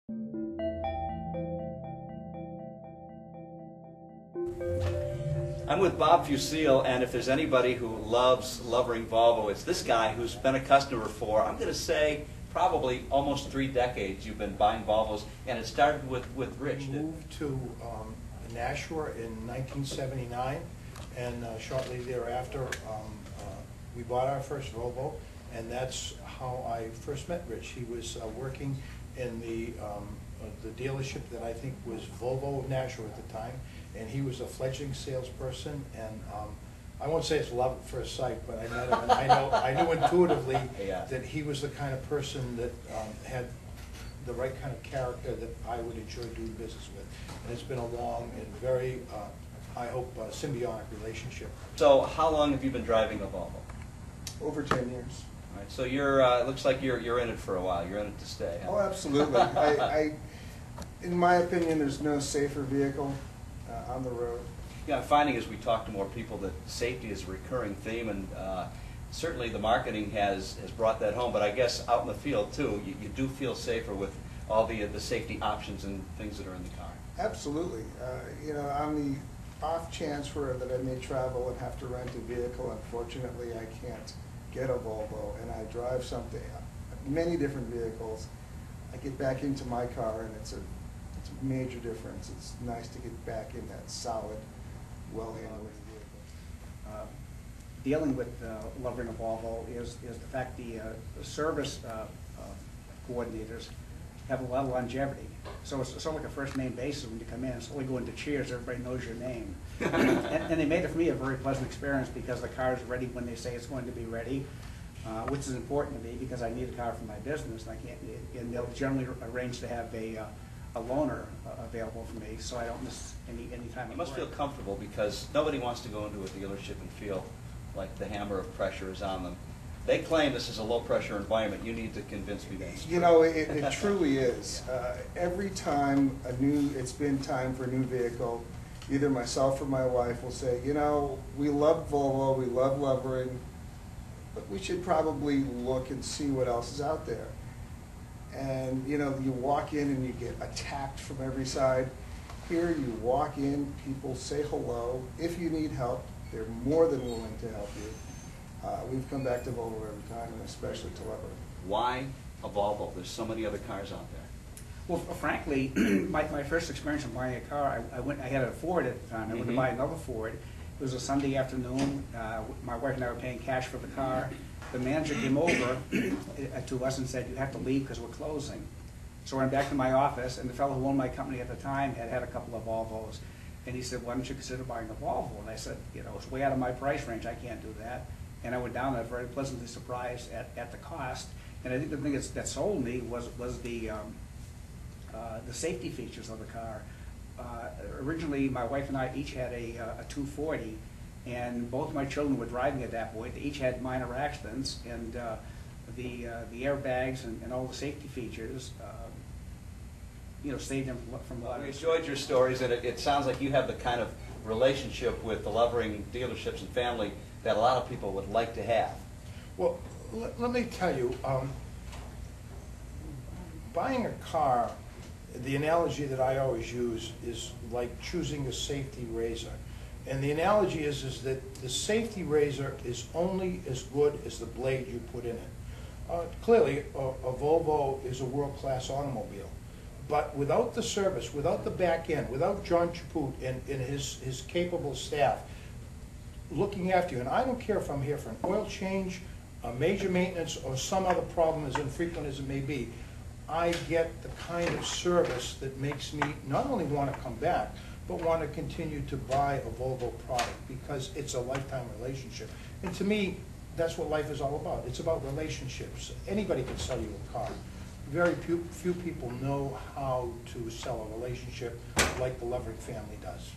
I'm with Bob Fusil, and if there's anybody who loves Lovering Volvo, it's this guy who's been a customer for, I'm going to say, probably almost 3 decades. You've been buying Volvos, and it started with Rich. Moved to Nashua in 1979, and shortly thereafter we bought our first Volvo, and that's how I first met Rich. He was working in the dealership that I think was Volvo of Nashua at the time, and he was a fledgling salesperson, and I won't say it's love at first sight, but I met him, and I knew intuitively that he was the kind of person that had the right kind of character that I would enjoy doing business with. And it's been a long and very, I hope, symbiotic relationship. So how long have you been driving a Volvo? Over 10 years. All right, so you're, it looks like you're in it for a while. You're in it to stay. Huh? Oh, absolutely. In my opinion, there's no safer vehicle on the road. Yeah, I'm finding as we talk to more people that safety is a recurring theme, and certainly the marketing has brought that home, but I guess out in the field too, you do feel safer with all the safety options and things that are in the car. Absolutely. You know, on the off chance that I may travel and have to rent a vehicle, unfortunately I can't get a Volvo, and I drive many different vehicles. I get back into my car, and it's a major difference. It's nice to get back in that solid, well-handled vehicle. Dealing with Lovering a Volvo is the fact the service coordinators have a lot of longevity. So it's sort of like a first name basis when you come in. It's only going to cheers, everybody knows your name. and they made it for me a very pleasant experience because the car is ready when they say it's going to be ready, which is important to me because I need a car for my business, and I can't. And they'll generally arrange to have a loaner available for me, so I don't miss any time. You must feel comfortable because nobody wants to go into a dealership and feel like the hammer of pressure is on them. They claim this is a low-pressure environment. You need to convince me that's true. You know, it truly is. Every time it's been time for a new vehicle, either myself or my wife will say, you know, we love Volvo, we love Lovering, but we should probably look and see what else is out there. And you know, you walk in and you get attacked from every side. Here you walk in, people say hello. If you need help, they're more than willing to help you. We've come back to Volvo every time, and especially to Lovering. Why a Volvo? There's so many other cars out there. Well, frankly, my first experience in buying a car, I had a Ford at the time. I went to buy another Ford. It was a Sunday afternoon. My wife and I were paying cash for the car. The manager came over to us and said, you have to leave because we're closing. So I went back to my office, and the fellow who owned my company at the time had a couple of Volvos. And he said, why don't you consider buying a Volvo? And I said, you know, it's way out of my price range. I can't do that. And I went down and I was very pleasantly surprised at the cost. And I think the thing that sold me was the safety features of the car. Originally, my wife and I each had a 240, and both my children were driving at that point. They each had minor accidents, and the airbags and all the safety features, you know, saved them from a lot. We enjoyed your stories, and it sounds like you have the kind of relationship with the Lovering dealerships and family that a lot of people would like to have. Well, let me tell you, buying a car, the analogy that I always use is like choosing a safety razor. And the analogy is that the safety razor is only as good as the blade you put in it. Clearly, a Volvo is a world-class automobile. But without the service, without the back end, without John Chaput and his capable staff looking after you, and I don't care if I'm here for an oil change, a major maintenance, or some other problem as infrequent as it may be, I get the kind of service that makes me not only want to come back, but want to continue to buy a Volvo product because it's a lifetime relationship. And to me, that's what life is all about. It's about relationships. Anybody can sell you a car. Very few people know how to sell a relationship like the Lovering family does.